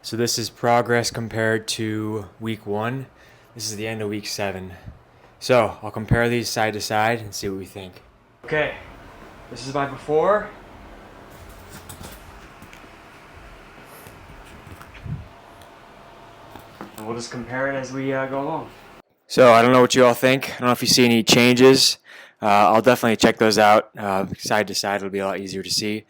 So this is progress compared to week 1. This is the end of week 7. So I'll compare these side to side and see what we think. Okay, this is my before. And we'll just compare it as we go along. So I don't know what you all think. I don't know if you see any changes. I'll definitely check those out. Side to side, it'll be a lot easier to see.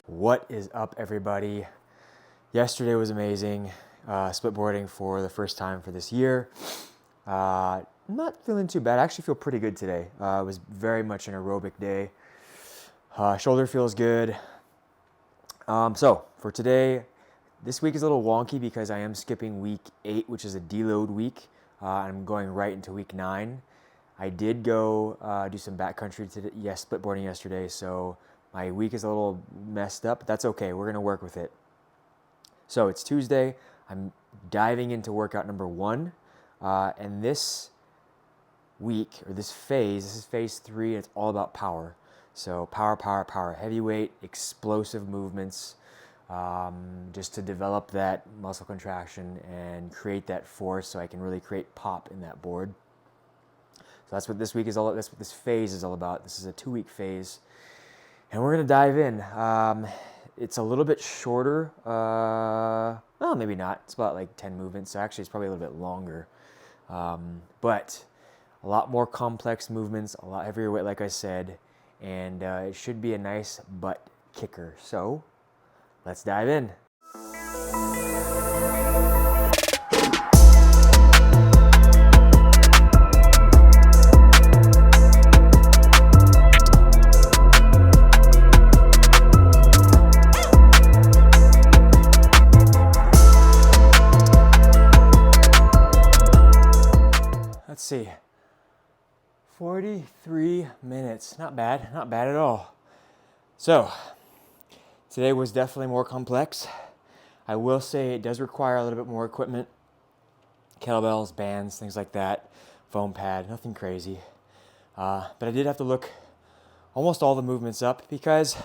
What is up, everybody? Yesterday was amazing. Splitboarding for the first time for this year. I'm not feeling too bad. I actually feel pretty good today. It was very much an aerobic day. Shoulder feels good. So for today, this week is a little wonky because I am skipping week 8, which is a deload week. I'm going right into week 9. I did go do some backcountry today, splitboarding yesterday, so my week is a little messed up, but that's okay. We're gonna work with it. So it's Tuesday. I'm diving into workout number 1, and this week, or this is phase 3, and it's all about power. So power, heavyweight, explosive movements, just to develop that muscle contraction and create that force so I can really create pop in that board. So that's what this week is all. That's what this phase is all about. This is a 2-week phase, and we're gonna dive in. It's a little bit shorter. Well, maybe not. It's about like 10 movements. So actually, it's probably a little bit longer, but a lot more complex movements, a lot heavier weight, like I said, and it should be a nice butt kicker. So let's dive in. Let's see, 43 minutes, not bad at all. So, today was definitely more complex. I will say it does require a little bit more equipment, kettlebells, bands, things like that, foam pad, nothing crazy. But I did have to look almost all the movements up because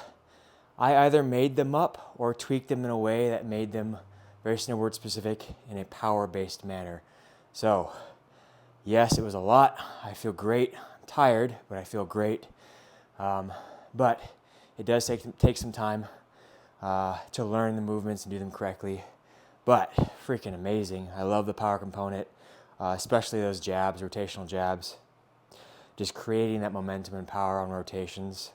I either made them up or tweaked them in a way that made them very snowboard specific in a power-based manner. So, yes, it was a lot. I feel great. I'm tired, but I feel great. But it does take some time to learn the movements and do them correctly. But freaking amazing. I love the power component, especially those jabs, rotational jabs. Just creating that momentum and power on rotations.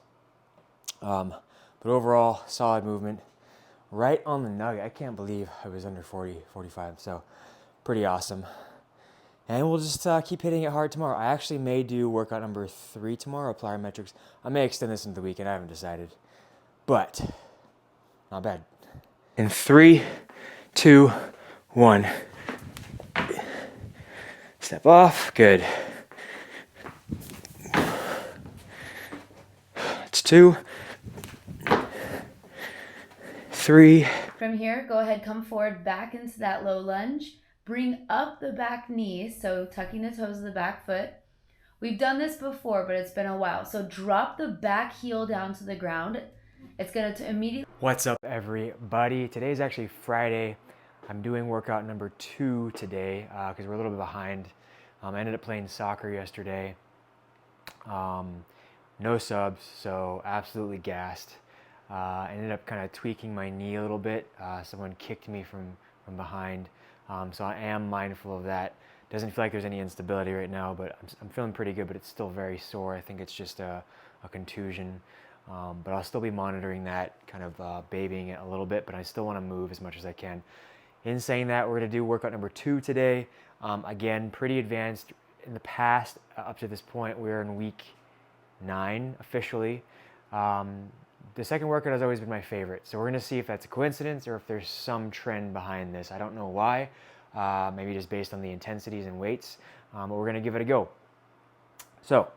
But overall, solid movement. Right on the nugget. I can't believe I was under 40, 45. So pretty awesome. And we'll just keep hitting it hard tomorrow. I actually may do workout number 3 tomorrow, plyometrics. I may extend this into the weekend. I haven't decided. But, not bad. In 3, 2, 1. Step off. Good. It's 2, 3. From here, go ahead, come forward, back into that low lunge. Bring up the back knee, so tucking the toes of the back foot. We've done this before, but it's been a while. So drop the back heel down to the ground. It's going to immediately... What's up, everybody? Today's actually Friday. I'm doing workout number 2 today because we're a little bit behind. I ended up playing soccer yesterday. No subs, so absolutely gassed. I ended up kind of tweaking my knee a little bit. Someone kicked me from behind. So I am mindful of that. Doesn't feel like there's any instability right now, but I'm feeling pretty good, but it's still very sore. I think it's just a contusion. But I'll still be monitoring that, kind of babying it a little bit, but I still want to move as much as I can. In saying that, we're going to do workout number 2 today. Again, pretty advanced. In the past, up to this point, we're in week 9 officially. The second workout has always been my favorite. So we're going to see if that's a coincidence or if there's some trend behind this. I don't know why. Maybe just based on the intensities and weights. But we're going to give it a go. So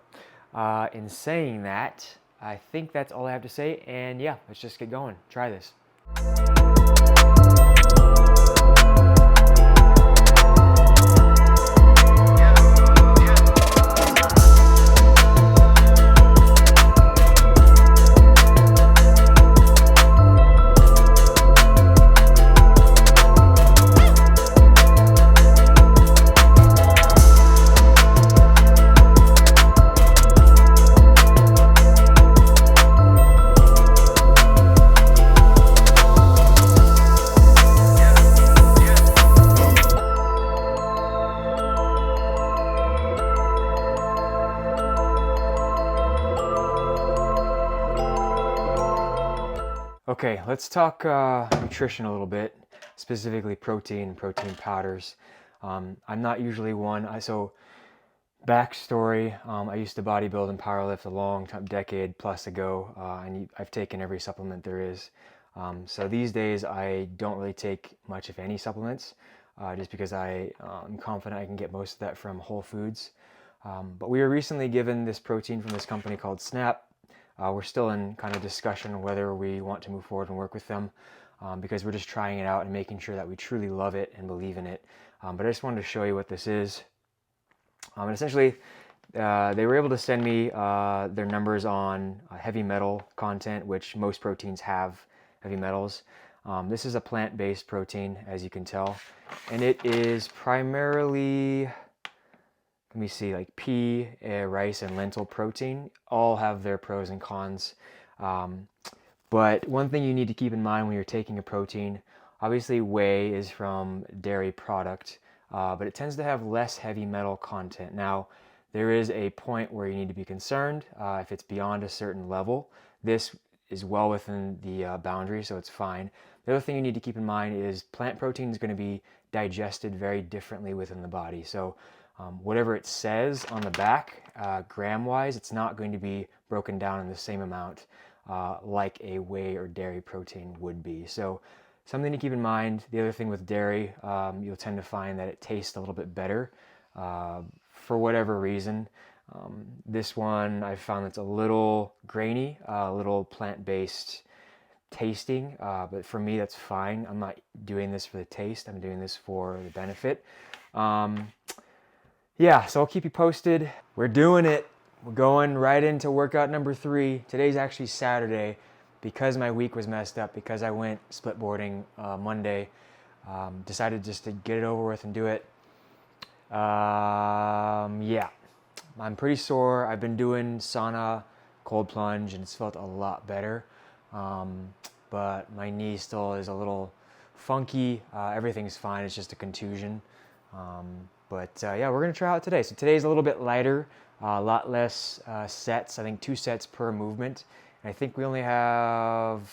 in saying that, I think that's all I have to say. And yeah, let's just get going. Try this. let's talk nutrition a little bit, specifically protein and protein powders. I'm not usually one. So backstory, I used to bodybuild and powerlift a long time, decade plus ago, and I've taken every supplement there is. So these days I don't really take much, if any, supplements, just because I'm confident I can get most of that from Whole Foods. But we were recently given this protein from this company called Snap. We're still in kind of discussion on whether we want to move forward and work with them, because we're just trying it out and making sure that we truly love it and believe in it. But I just wanted to show you what this is. And essentially, they were able to send me their numbers on heavy metal content, which most proteins have heavy metals. This is a plant-based protein, as you can tell, and it is primarily, let me see, like pea, rice, and lentil protein. All have their pros and cons. But one thing you need to keep in mind when you're taking a protein, obviously whey is from dairy product, but it tends to have less heavy metal content. Now, there is a point where you need to be concerned if it's beyond a certain level. This is well within the boundary, so it's fine. The other thing you need to keep in mind is plant protein is going to be digested very differently within the body. So whatever it says on the back, gram-wise, it's not going to be broken down in the same amount like a whey or dairy protein would be. So something to keep in mind. The other thing with dairy, you'll tend to find that it tastes a little bit better for whatever reason. This one I found that's a little grainy, a little plant-based tasting, but for me that's fine. I'm not doing this for the taste, I'm doing this for the benefit. Yeah, so I'll keep you posted. We're doing it. We're going right into workout number 3. Today's actually Saturday. Because my week was messed up, because I went split boarding Monday, decided just to get it over with and do it. Yeah, I'm pretty sore. I've been doing sauna, cold plunge, and it's felt a lot better. But my knee still is a little funky. Everything's fine. It's just a contusion. Yeah, we're going to try out today. So today's a little bit lighter, a lot less sets. I think 2 sets per movement. I think we only have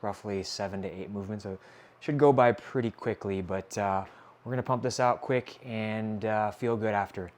roughly 7 to 8 movements, so it should go by pretty quickly, but we're gonna pump this out quick and feel good after.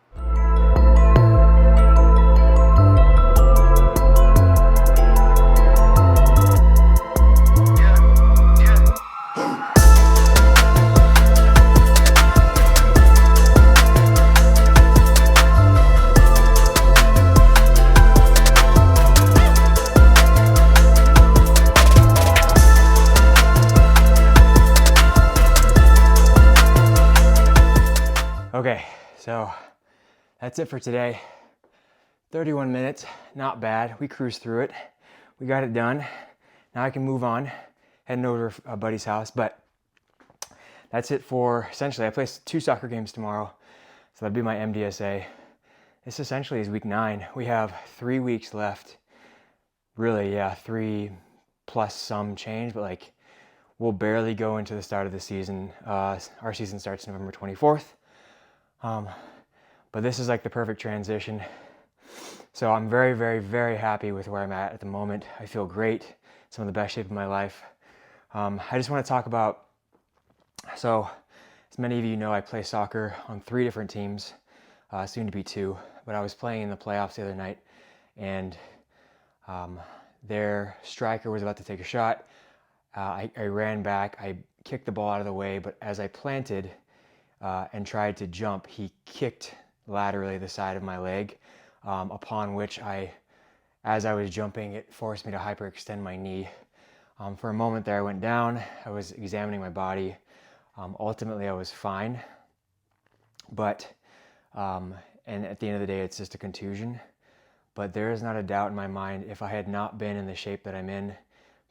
Okay, so that's it for today. 31 minutes, not bad. We cruised through it. We got it done. Now I can move on, heading over to a buddy's house, but that's it for, essentially, I play 2 soccer games tomorrow, so that'd be my MDSA. This essentially is week 9. We have 3 weeks left. Really, yeah, 3 plus some change, but like, we'll barely go into the start of the season. Our season starts November 24th. But this is like the perfect transition. So I'm very, very, very happy with where I'm at the moment. I feel great. Some of the best shape of my life. I just want to talk about, so as many of you know, I play soccer on 3 different teams, soon to be 2, but I was playing in the playoffs the other night, and their striker was about to take a shot. I ran back, I kicked the ball out of the way, but as I planted and tried to jump, he kicked laterally the side of my leg, upon which as I was jumping, it forced me to hyperextend my knee. For a moment there, I went down. I was examining my body. Ultimately, I was fine. But, and at the end of the day, it's just a contusion. But there is not a doubt in my mind, if I had not been in the shape that I'm in,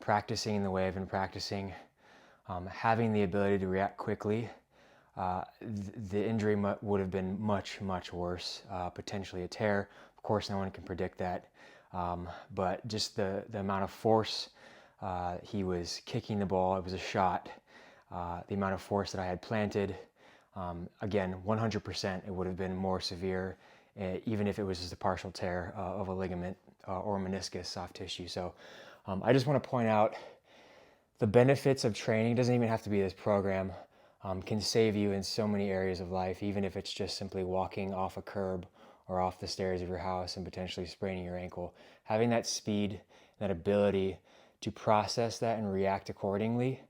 practicing the way I've been practicing, having the ability to react quickly, the injury would have been much, much worse, potentially a tear. Of course, no one can predict that, but just the amount of force he was kicking the ball, it was a shot, the amount of force that I had planted, again, 100%, it would have been more severe, even if it was just a partial tear of a ligament or meniscus, soft tissue. So I just want to point out the benefits of training, doesn't even have to be this program, can save you in so many areas of life, even if it's just simply walking off a curb or off the stairs of your house and potentially spraining your ankle. Having that speed, that ability to process that and react accordingly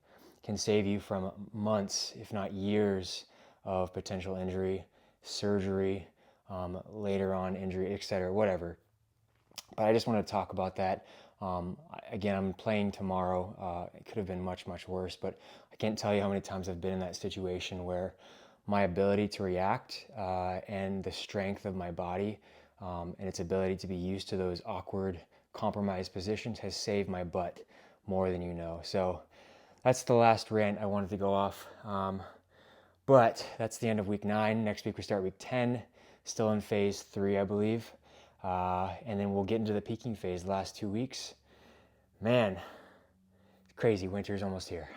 can save you from months, if not years, of potential injury, surgery, later on injury, etc., whatever. But I just want to talk about that. Again, I'm playing tomorrow. It could have been much, much worse, but I can't tell you how many times I've been in that situation where my ability to react and the strength of my body and its ability to be used to those awkward, compromised positions has saved my butt more than you know. So that's the last rant I wanted to go off. But that's the end of week 9. Next week we start week 10, still in phase 3, I believe. And then we'll get into the peaking phase the last 2 weeks. Man, it's crazy. Winter's almost here.